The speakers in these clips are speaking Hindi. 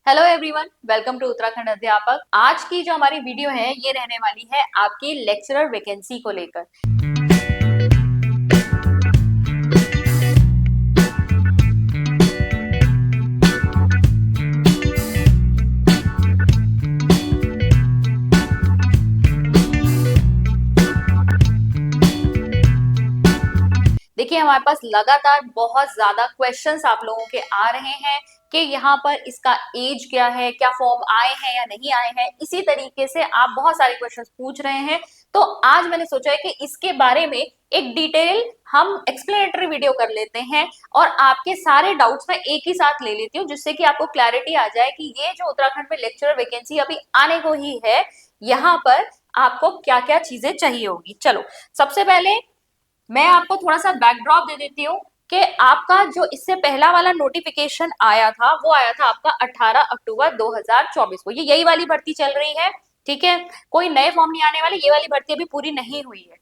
Hello everyone, welcome to Uttarakhand Adhyapak. आज की जो हमारी वीडियो है ये रहने वाली है आपकी लेक्चरर वैकेंसी को लेकर। देखिए, हमारे पास लगातार बहुत ज्यादा क्वेश्चंस आप लोगों के आ रहे हैं कि यहाँ पर इसका एज क्या है, क्या फॉर्म आए हैं या नहीं आए हैं। इसी तरीके से आप बहुत सारे क्वेश्चंस पूछ रहे हैं, तो आज मैंने सोचा है कि इसके बारे में एक डिटेल हम एक्सप्लेनेटरी वीडियो कर लेते हैं और आपके सारे डाउट्स मैं एक ही साथ ले लेती हूँ, जिससे कि आपको क्लैरिटी आ जाए कि ये जो उत्तराखंड में लेक्चरर वैकेंसी अभी आने को ही है, यहाँ पर आपको क्या क्या चीजें चाहिए होगी। चलो, सबसे पहले मैं आपको थोड़ा सा बैकड्रॉप दे देती हूँ कि आपका जो इससे पहला वाला नोटिफिकेशन आया था वो आया था आपका 18 अक्टूबर 2024 को। ये यही वाली भर्ती चल रही है, ठीक है। कोई नए फॉर्म नहीं आने वाले, ये वाली भर्ती अभी पूरी नहीं हुई है।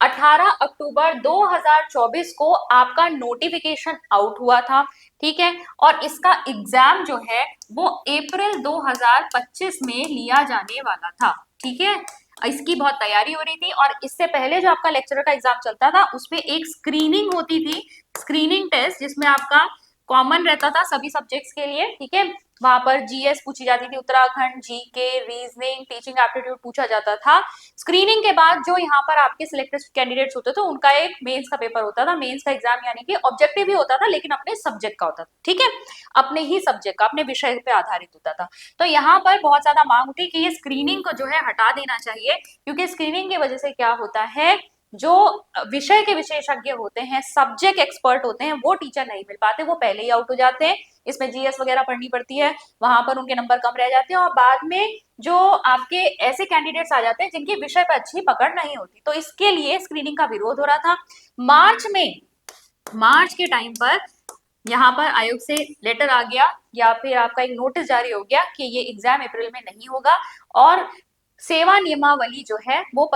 18 अक्टूबर 2024 को आपका नोटिफिकेशन आउट हुआ था, ठीक है। और इसका एग्जाम जो है वो अप्रैल 2025 में लिया जाने वाला था, ठीक है। इसकी बहुत तैयारी हो रही थी और इससे पहले जो आपका लेक्चरर का एग्जाम चलता था उसमें एक स्क्रीनिंग होती थी, स्क्रीनिंग टेस्ट, जिसमें आपका कॉमन रहता था सभी सब्जेक्ट्स के लिए, ठीक है। वहां पर जीएस पूछी जाती थी, Uttarakhand, GK, reasoning, teaching aptitude पूछा जाता था। स्क्रीनिंग के बाद जो यहाँ पर आपके सिलेक्टेड कैंडिडेट्स होते थे उनका एक मेंस का पेपर होता था। मेंस का एग्जाम यानी कि ऑब्जेक्टिव ही होता था, लेकिन अपने सब्जेक्ट का होता था, ठीक है। अपने ही सब्जेक्ट का, अपने विषय पे आधारित होता था। तो यहाँ पर बहुत ज्यादा मांग उठी कि ये स्क्रीनिंग को जो है हटा देना चाहिए, क्योंकि स्क्रीनिंग की वजह से क्या होता है, जो विषय के विशेषज्ञ होते हैं, सब्जेक्ट एक्सपर्ट होते हैं, वो टीचर नहीं मिल पाते, वो पहले ही आउट हो जाते हैं। इसमें जीएस वगैरह पढ़नी पड़ती है, वहां पर उनके नंबर कम रह जाते हैं और बाद में जो आपके ऐसे कैंडिडेट्स आ जाते हैं जिनकी विषय पर अच्छी पकड़ नहीं होती। तो इसके लिए स्क्रीनिंग का विरोध हो रहा था। मार्च के टाइम पर यहाँ पर आयोग से लेटर आ गया या फिर आपका एक नोटिस जारी हो गया कि ये एग्जाम अप्रैल में नहीं होगा और सेवा नियमावली जो है वो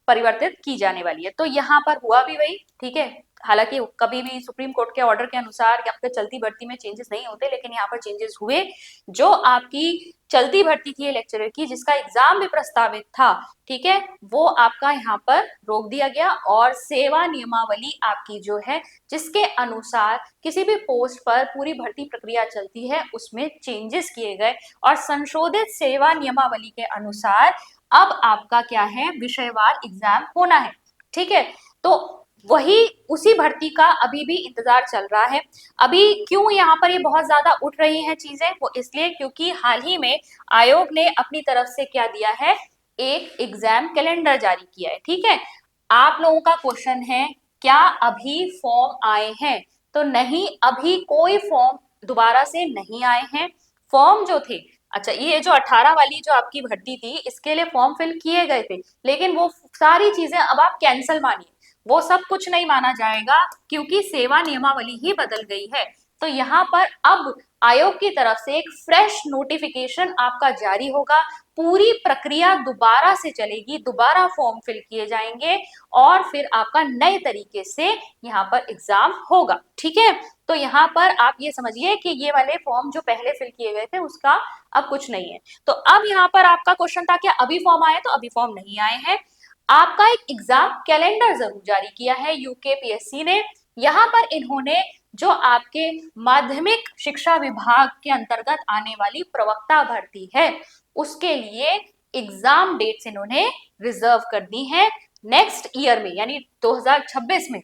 परिवर्तित की जाने वाली है। तो यहाँ पर हुआ भी वही, ठीक है। हालांकि कभी भी सुप्रीम कोर्ट के ऑर्डर के अनुसार आपके चलती भर्ती में चेंजेस नहीं होते, लेकिन यहाँ पर चेंजेस हुए। जो आपकी चलती भर्ती थी लेक्चरर की, जिसका एग्जाम भी प्रस्तावित था, ठीक है, वो आपका यहाँ पर रोक दिया गया और सेवा नियमावली आपकी जो है, जिसके अनुसार किसी भी पोस्ट पर पूरी भर्ती प्रक्रिया चलती है, उसमें चेंजेस किए गए और संशोधित सेवा नियमावली के अनुसार अब आपका क्या है, विषयवार एग्जाम होना है, ठीक है। तो वही उसी भर्ती का अभी भी इंतजार चल रहा है। अभी क्यों यहाँ पर ये बहुत ज्यादा उठ रही हैं चीजें, वो इसलिए क्योंकि हाल ही में आयोग ने अपनी तरफ से क्या दिया है, एक एग्जाम कैलेंडर जारी किया है, ठीक है। आप लोगों का क्वेश्चन है, क्या अभी फॉर्म आए हैं? तो नहीं, अभी कोई फॉर्म दोबारा से नहीं आए हैं। फॉर्म जो थे, अच्छा, ये जो 18 वाली जो आपकी भर्ती थी, इसके लिए फॉर्म फिल किए गए थे, लेकिन वो सारी चीजें अब आप कैंसिल मानिए, वो सब कुछ नहीं माना जाएगा, क्योंकि सेवा नियमावली ही बदल गई है। तो यहाँ पर अब आयोग की तरफ से एक फ्रेश नोटिफिकेशन आपका जारी होगा, पूरी प्रक्रिया दोबारा से चलेगी, दोबारा फॉर्म फिल किए जाएंगे और फिर आपका नए तरीके से यहाँ पर एग्जाम होगा, ठीक है। तो यहाँ पर आप ये समझिए कि ये वाले फॉर्म जो पहले फिल किए गए थे उसका अब कुछ नहीं है। तो अब यहाँ पर आपका क्वेश्चन था कि अभी फॉर्म आए, तो अभी फॉर्म नहीं आए हैं। आपका एक एग्जाम कैलेंडर जरूर जारी किया है यूकेपीएससी ने। यहाँ पर इन्होंने जो आपके माध्यमिक शिक्षा विभाग के अंतर्गत आने वाली प्रवक्ता भर्ती है, उसके लिए एग्जाम डेट्स इन्होंने रिजर्व कर दी है नेक्स्ट ईयर में, यानी 2026 में।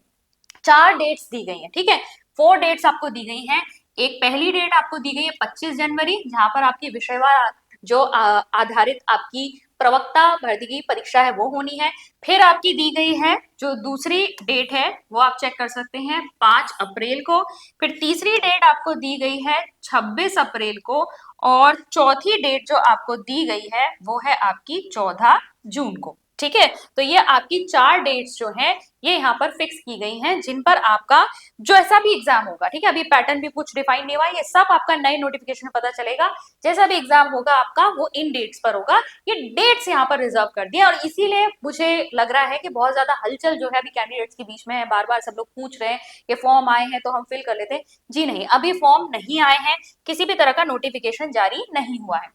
4 डेट्स दी गई हैं, ठीक है। 4 डेट्स आपको दी गई हैं। एक पहली डेट आपको दी गई है 25 जनवरी, जहां पर आपकी विषयवार जो आधारित आपकी प्रवक्ता भर्ती की परीक्षा है वो होनी है। फिर आपकी दी गई है जो दूसरी डेट है, वो आप चेक कर सकते हैं, 5 अप्रैल को। फिर तीसरी डेट आपको दी गई है 26 अप्रैल को और चौथी डेट जो आपको दी गई है वो है आपकी 14 जून को, ठीक है। तो ये आपकी 4 डेट्स जो हैं ये यहाँ पर फिक्स की गई हैं जिन पर आपका जो ऐसा भी एग्जाम होगा, ठीक है, अभी पैटर्न भी कुछ डिफाइन नहीं हुआ, ये सब आपका नए नोटिफिकेशन में पता चलेगा। जैसा भी एग्जाम होगा आपका वो इन डेट्स पर होगा, ये डेट्स यहाँ पर रिजर्व कर दिया। और इसीलिए मुझे लग रहा है कि बहुत ज्यादा हलचल जो है अभी कैंडिडेट्स के बीच में है, बार बार सब लोग पूछ रहे हैं कि फॉर्म आए हैं तो हम फिल कर लेते हैं। जी नहीं, अभी फॉर्म नहीं आए हैं, किसी भी तरह का नोटिफिकेशन जारी नहीं हुआ है।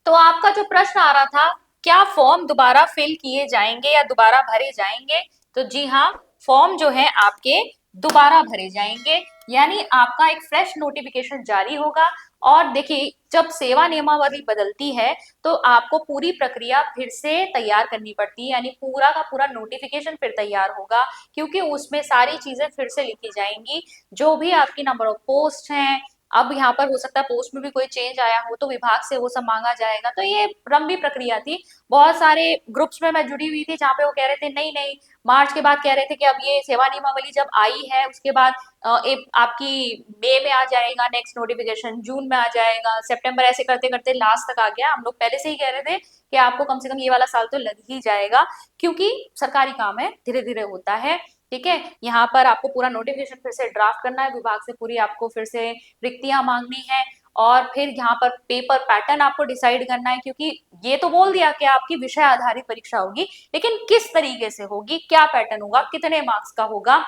तो आपका जो प्रश्न आ रहा था, क्या फॉर्म दोबारा फिल किए जाएंगे या दोबारा भरे जाएंगे, तो जी हाँ, फॉर्म जो है आपके दोबारा भरे जाएंगे, यानी आपका एक फ्रेश नोटिफिकेशन जारी होगा। और देखिए, जब सेवा नियमावली बदलती है तो आपको पूरी प्रक्रिया फिर से तैयार करनी पड़ती है, यानी पूरा का पूरा नोटिफिकेशन फिर तैयार होगा, क्योंकि उसमें सारी चीजें फिर से लिखी जाएंगी, जो भी आपकी नंबर ऑफ पोस्ट हैं। अब यहाँ पर हो सकता है पोस्ट में भी कोई चेंज आया हो तो विभाग से वो सब मांगा जाएगा। तो ये लंबी प्रक्रिया थी। बहुत सारे ग्रुप्स में मैं जुड़ी हुई थी जहाँ पे वो कह रहे थे नहीं नहीं, मार्च के बाद कह रहे थे कि अब ये सेवा नियमावली जब आई है उसके बाद आपकी मई में आ जाएगा नेक्स्ट नोटिफिकेशन, जून में आ जाएगा, सितंबर, ऐसे करते करते लास्ट तक आ गया। हम लोग पहले से ही कह रहे थे कि आपको कम से कम ये वाला साल तो लग ही जाएगा, क्योंकि सरकारी काम है, धीरे धीरे होता है। ठीक है, यहाँ पर आपको पूरा नोटिफिकेशन फिर से ड्राफ्ट करना है, विभाग से पूरी आपको फिर से रिक्तियां मांगनी है, और फिर यहाँ पर पेपर पैटर्न आपको डिसाइड करना है, क्योंकि ये तो बोल दिया कि आपकी विषय आधारित परीक्षा होगी, लेकिन किस तरीके से होगी, क्या पैटर्न होगा, कितने मार्क्स का होगा,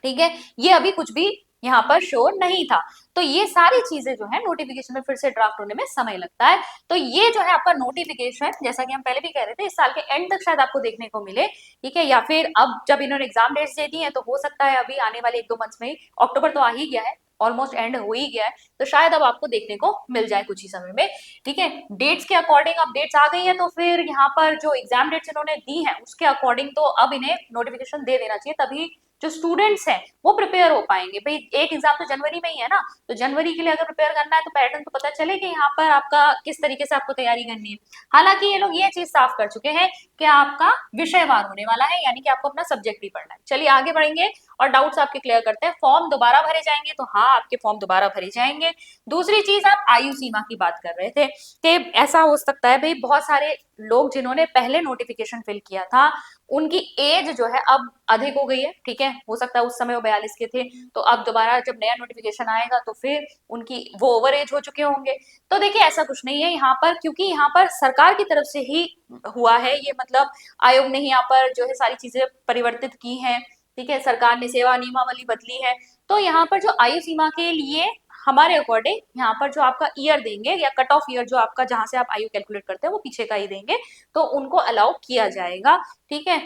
ठीक है, ये अभी कुछ भी यहाँ पर श्योर नहीं था। तो ये सारी चीजें जो है नोटिफिकेशन में फिर से ड्राफ्ट होने में समय लगता है। तो ये जो है आपका नोटिफिकेशन, जैसा कि हम पहले भी कह रहे थे, इस साल के एंड तक शायद आपको देखने को मिले, ठीक है, या फिर अब जब इन्होंने एग्जाम डेट्स दे दी है तो हो सकता है अभी आने वाले 1-2 मंथ्स में ही, अक्टूबर तो आ ही गया है, ऑलमोस्ट एंड हो ही गया है, तो शायद अब आपको देखने को मिल जाए कुछ ही समय में। ठीक है, डेट्स के अकॉर्डिंग अब डेट्स आ गई है, तो फिर यहाँ पर जो एग्जाम डेट्स इन्होंने दी है उसके अकॉर्डिंग तो अब इन्हें नोटिफिकेशन दे देना चाहिए, तभी जो स्टूडेंट्स हैं वो प्रिपेयर हो पाएंगे। भाई एक एग्जाम तो जनवरी में ही है ना, तो जनवरी के लिए अगर प्रिपेयर करना है तो पैटर्न तो पता चले कि यहाँ पर आपका किस तरीके से आपको तैयारी करनी है। हालांकि ये लोग ये चीज साफ कर चुके हैं कि आपका विषयवार होने वाला है, यानी कि आपको अपना सब्जेक्ट भी पढ़ना है। चलिए आगे बढ़ेंगे और डाउट्स आपके क्लियर करते हैं। फॉर्म दोबारा भरे जाएंगे, तो हाँ, आपके फॉर्म दोबारा भरे जाएंगे। दूसरी चीज, आप आयु सीमा की बात कर रहे थे कि ऐसा हो सकता है भाई बहुत सारे लोग जिन्होंने पहले नोटिफिकेशन फिल किया था उनकी एज जो है अब अधिक हो गई है, ठीक है, हो सकता है उस समय वो 42 के थे, तो अब दोबारा जब नया नोटिफिकेशन आएगा तो फिर उनकी वो ओवर एज हो चुके होंगे। तो देखिए ऐसा कुछ नहीं है यहाँ पर, क्योंकि यहाँ पर सरकार की तरफ से ही हुआ है ये, मतलब आयोग ने यहाँ पर जो है सारी चीजें परिवर्तित की हैं, ठीक है, सरकार ने सेवा नियमावली बदली है। तो यहाँ पर जो आयु सीमा के लिए हमारे अकॉर्डिंग यहाँ पर जो आपका ईयर देंगे या कट ऑफ ईयर जो आपका जहां से आप आयु कैलकुलेट करते हैं वो पीछे का ही देंगे, तो उनको अलाउ किया जाएगा, ठीक है,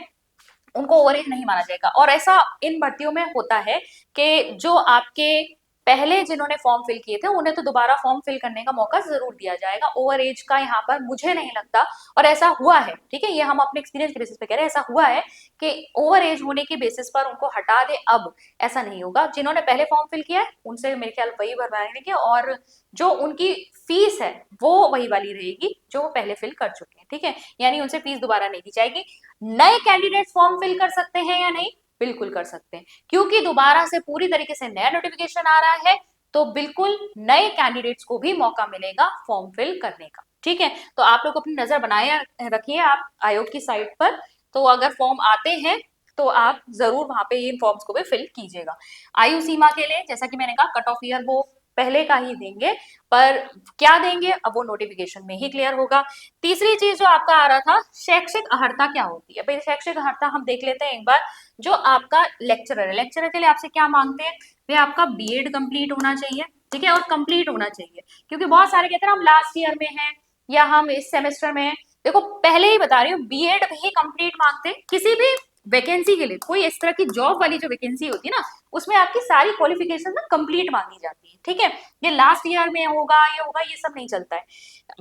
उनको ओवर एज नहीं माना जाएगा। और ऐसा इन भर्तियों में होता है कि जो आपके पहले जिन्होंने फॉर्म फिल किए थे उन्हें तो दोबारा फॉर्म फिल करने का मौका जरूर दिया जाएगा, ओवर एज का यहाँ पर मुझे नहीं लगता, और ऐसा हुआ है, ठीक है, ये हम अपने एक्सपीरियंस के बेसिस पे कह रहे हैं, ऐसा हुआ है कि ओवर एज होने के बेसिस पर उनको हटा दे, अब ऐसा नहीं होगा। जिन्होंने पहले फॉर्म फिल किया है उनसे मेरे ख्याल वही भरवाएंगे, और जो उनकी फीस है वो वही वाली रहेगी जो वो पहले फिल कर चुके हैं, ठीक है, यानी उनसे फीस दोबारा नहीं दी जाएगी। नए कैंडिडेट फॉर्म फिल कर सकते हैं या नहीं? बिल्कुल कर सकते हैं, क्योंकि दोबारा से पूरी तरीके से नया नोटिफिकेशन आ रहा है, तो बिल्कुल नए कैंडिडेट्स को भी मौका मिलेगा फॉर्म फिल करने का, ठीक है। तो आप लोग अपनी नजर बनाए रखिए आप आयोग की साइट पर, तो अगर फॉर्म आते हैं तो आप जरूर वहां पे इन फॉर्म्स को भी फिल कीजिएगा। आयु सीमा के लिए जैसा कि मैंने कहा कट ऑफ ईयर वो पहले का ही देंगे, पर क्या देंगे अब वो नोटिफिकेशन में ही क्लियर होगा। तीसरी चीज जो आपका आ रहा था, शैक्षिक अर्हता क्या होती है। भाई शैक्षिक अर्हता हम देख लेते हैं एक बार। जो आपका लेक्चरर है, लेक्चरर के लिए आपसे क्या मांगते हैं, वे आपका बीएड कंप्लीट होना चाहिए, ठीक है, और कंप्लीट होना चाहिए, क्योंकि बहुत सारे कहते हैं हम लास्ट ईयर में हैं या हम इस सेमेस्टर में हैं। देखो पहले ही बता रही हूँ, बीएड भी कंप्लीट मांगते हैं किसी भी वैकेंसी के लिए। कोई इस तरह की जॉब वाली जो वैकेंसी होती है ना, उसमें आपकी सारी क्वालिफिकेशन ना कंप्लीट मांगी जाती है, ठीक है, ये लास्ट ईयर में होगा ये होगा ये सब नहीं चलता है।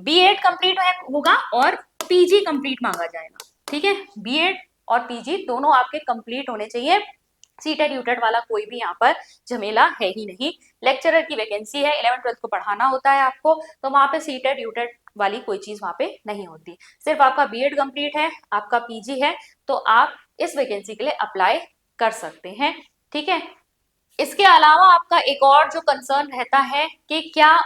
बीएड कंप्लीट होगा और पीजी कंप्लीट मांगा जाएगा, ठीक है, बीएड और पीजी दोनों आपके कंप्लीट होने चाहिए। सीटेड यूटेड वाला कोई भी यहाँ पर झमेला है ही नहीं। लेक्चरर की वैकेंसी है, 11th-12th को पढ़ाना होता है आपको, तो वहां पे सीटेड यूटेड वाली कोई चीज वहां पे नहीं होती। सिर्फ आपका बीएड कंप्लीट है, आपका पीजी है, तो आप इस वैकेंसी के लिए अप्लाई कर सकते हैं, ठीक है। इसके अलावा आपका एक और जो कंसर्न रहता है कि क्या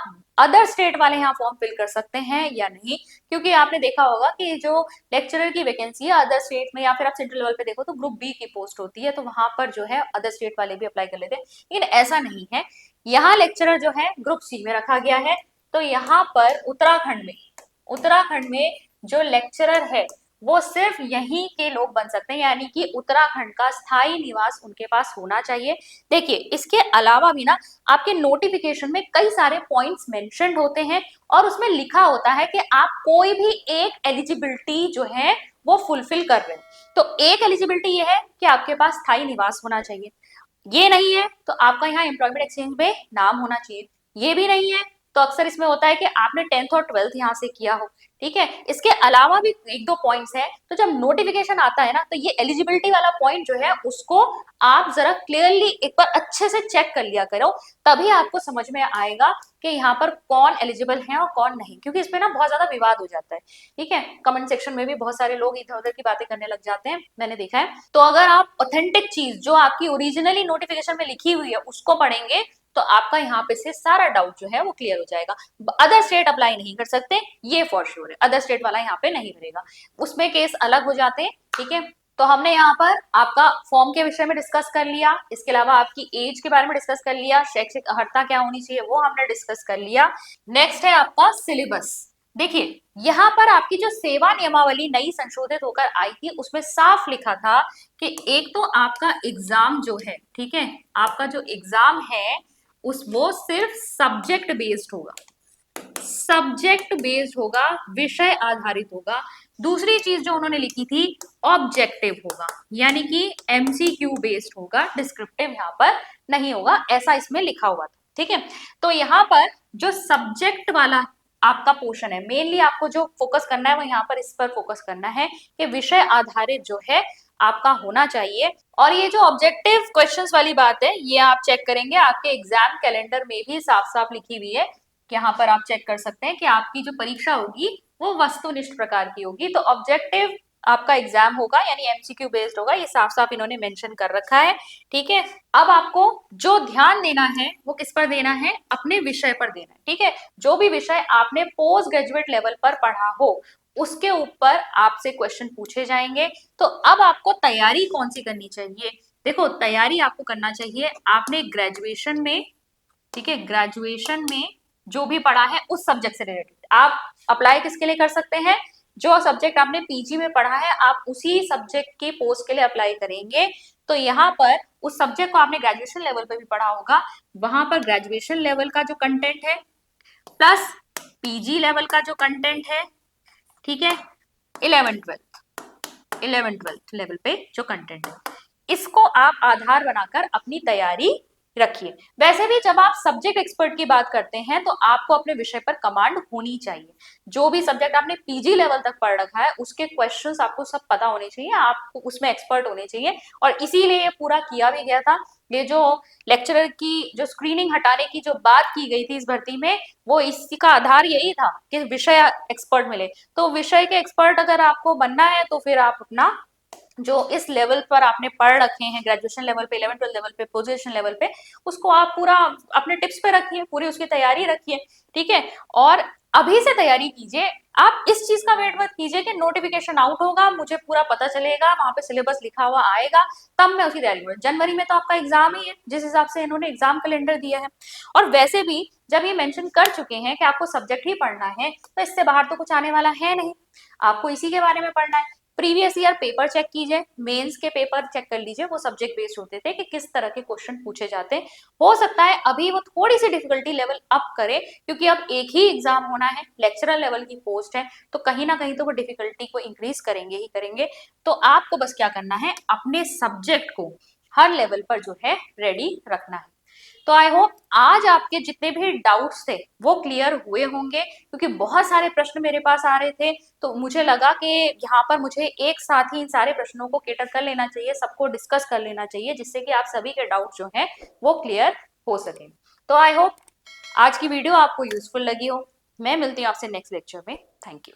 अदर स्टेट वाले यहाँ फॉर्म फिल कर सकते हैं या नहीं, क्योंकि आपने देखा होगा कि जो लेक्चरर की वैकेंसी है अदर स्टेट में या फिर आप सेंट्रल लेवल पे देखो तो ग्रुप बी की पोस्ट होती है, तो वहां पर जो है अदर स्टेट वाले भी अप्लाई कर लेते हैं, लेकिन ऐसा नहीं है। यहाँ लेक्चरर जो है ग्रुप सी में रखा गया है, तो यहाँ पर उत्तराखंड में जो लेक्चरर है वो सिर्फ यहीं के लोग बन सकते हैं, यानी कि उत्तराखंड का स्थायी निवास उनके पास होना चाहिए। देखिए इसके अलावा भी ना आपके नोटिफिकेशन में कई सारे पॉइंट्स मेंशन्ड होते हैं और उसमें लिखा होता है कि आप कोई भी एक एलिजिबिलिटी जो है वो फुलफिल कर रहे हैं। तो एक एलिजिबिलिटी ये है कि आपके पास स्थायी निवास होना चाहिए, ये नहीं है तो आपका यहाँ एम्प्लॉयमेंट एक्सचेंज में नाम होना चाहिए, ये भी नहीं है तो अक्सर इसमें होता है कि आपने 10th और 12th यहाँ से किया हो। ठीक है, इसके अलावा भी एक दो पॉइंट्स हैं, तो जब नोटिफिकेशन आता है ना तो ये एलिजिबिलिटी वाला पॉइंट जो है उसको आप जरा क्लियरली एक बार अच्छे से चेक कर लिया करो, तभी आपको समझ में आएगा कि यहाँ पर कौन एलिजिबल है और कौन नहीं, क्योंकि इसमें ना बहुत ज्यादा विवाद हो जाता है। ठीक है, कमेंट सेक्शन में भी बहुत सारे लोग इधर उधर की बातें करने लग जाते हैं, मैंने देखा है। तो अगर आप ऑथेंटिक चीज जो आपकी ओरिजिनली नोटिफिकेशन में लिखी हुई है उसको पढ़ेंगे तो आपका यहाँ पे से सारा डाउट जो है वो क्लियर हो जाएगा। अदर स्टेट अप्लाई नहीं कर सकते, ये फॉर श्योर है, अदर स्टेट वाला यहाँ पे नहीं भरेगा, उसमें केस अलग हो जाते हैं। ठीक है, तो हमने यहाँ पर आपका फॉर्म के विषय में डिस्कस कर लिया, इसके अलावा आपकी एज के बारे में डिस्कस कर लिया, शैक्षिक अर्हता क्या होनी चाहिए वो हमने डिस्कस कर लिया। नेक्स्ट है आपका सिलेबस। देखिए यहाँ पर आपकी जो सेवा नियमावली नई संशोधित होकर आई थी उसमें साफ लिखा था कि एक तो आपका एग्जाम जो है, ठीक है, आपका जो एग्जाम है उस वो सिर्फ सब्जेक्ट बेस्ड होगा, सब्जेक्ट बेस्ड होगा, विषय आधारित होगा। दूसरी चीज जो उन्होंने लिखी थी ऑब्जेक्टिव होगा, यानी कि एमसीक्यू बेस्ड होगा, डिस्क्रिप्टिव यहाँ पर नहीं होगा, ऐसा इसमें लिखा हुआ था। ठीक है, तो यहाँ पर जो सब्जेक्ट वाला आपका पोर्शन है, मेनली आपको जो फोकस करना है वो यहाँ पर इस पर फोकस करना है कि विषय आधारित जो है आपका होना चाहिए। और ये जो ऑब्जेक्टिव क्वेश्चंस वाली बात है ये आप चेक करेंगे, आपके एग्जाम कैलेंडर में भी साफ साफ लिखी हुई है, यहाँ पर आप चेक कर सकते हैं कि आपकी जो परीक्षा होगी वो वस्तुनिष्ठ प्रकार की होगी। तो ऑब्जेक्टिव आपका एग्जाम होगा यानी एमसीक्यू बेस्ड होगा, ये साफ साफ इन्होंने मेंशन कर रखा है। ठीक है, अब आपको जो ध्यान देना है वो किस पर देना है, अपने विषय पर देना है। ठीक है, जो भी विषय आपने पोस्ट ग्रेजुएट लेवल पर पढ़ा हो उसके ऊपर आपसे क्वेश्चन पूछे जाएंगे। तो अब आपको तैयारी कौन सी करनी चाहिए, देखो तैयारी आपको करना चाहिए आपने ग्रेजुएशन में, ठीक है, ग्रेजुएशन में जो भी पढ़ा है उस सब्जेक्ट से रिलेटेड आप अप्लाई किसके लिए कर सकते हैं, जो सब्जेक्ट आपने पीजी में पढ़ा है आप उसी सब्जेक्ट के पोस्ट के लिए अप्लाई करेंगे। तो यहाँ पर उस सब्जेक्ट को आपने ग्रेजुएशन लेवल पे भी पढ़ा होगा, वहां पर ग्रेजुएशन लेवल का जो कंटेंट है प्लस पीजी लेवल का जो कंटेंट है, ठीक है, 11th-12th लेवल पे जो कंटेंट है इसको आप आधार बनाकर अपनी तैयारी रखिए। वैसे भी जब आप सब्जेक्ट एक्सपर्ट की बात करते हैं तो आपको अपने विषय पर कमांड होनी चाहिए, जो भी सब्जेक्ट आपने पीजी लेवल तक पढ़ रखा है उसके क्वेश्चंस आपको सब पता होने चाहिए, आपको उसमें एक्सपर्ट होने चाहिए। और इसीलिए ये पूरा किया भी गया था, ये जो लेक्चरर की जो स्क्रीनिंग हटाने की जो बात की गई थी इस भर्ती में वो इसी का आधार यही था कि विषय एक्सपर्ट मिले। तो विषय के एक्सपर्ट अगर आपको बनना है तो फिर आप अपना जो इस लेवल पर आपने पढ़ रखे हैं ग्रेजुएशन लेवल पे, 11th-12th लेवल पे, पोजीशन लेवल पे, उसको आप पूरा अपने टिप्स पे रखिए, पूरी उसकी तैयारी रखिए। ठीक है, और अभी से तैयारी कीजिए, आप इस चीज का वेट मत कीजिए कि नोटिफिकेशन आउट होगा मुझे पूरा पता चलेगा वहां पे सिलेबस लिखा हुआ आएगा तब मैं उसकी तैयारी करूँ। जनवरी में तो आपका एग्जाम ही है जिस हिसाब से इन्होंने एग्जाम कैलेंडर दिया है। और वैसे भी जब ये मेंशन कर चुके हैं कि आपको सब्जेक्ट ही पढ़ना है तो इससे बाहर तो कुछ आने वाला है नहीं, आपको इसी के बारे में पढ़ना है। प्रीवियस ईयर पेपर चेक कीजिए, मेंस के पेपर चेक कर लीजिए, वो सब्जेक्ट बेस्ड होते थे कि किस तरह के क्वेश्चन पूछे जाते हैं। हो सकता है अभी वो थोड़ी सी डिफिकल्टी लेवल अप करे क्योंकि अब एक ही एग्जाम होना है, लेक्चरर लेवल की पोस्ट है, तो कहीं ना कहीं तो वो डिफिकल्टी को इंक्रीज करेंगे ही करेंगे। तो आपको बस क्या करना है, अपने सब्जेक्ट को हर लेवल पर जो है रेडी रखना है। तो आई होप आज आपके जितने भी डाउट्स थे वो क्लियर हुए होंगे, क्योंकि बहुत सारे प्रश्न मेरे पास आ रहे थे तो मुझे लगा कि यहाँ पर मुझे एक साथ ही इन सारे प्रश्नों को कैटर कर लेना चाहिए, सबको डिस्कस कर लेना चाहिए जिससे कि आप सभी के डाउट जो हैं वो क्लियर हो सके। तो आई होप आज की वीडियो आपको यूजफुल लगी हो। मैं मिलती हूँ आपसे नेक्स्ट लेक्चर में। Thank you.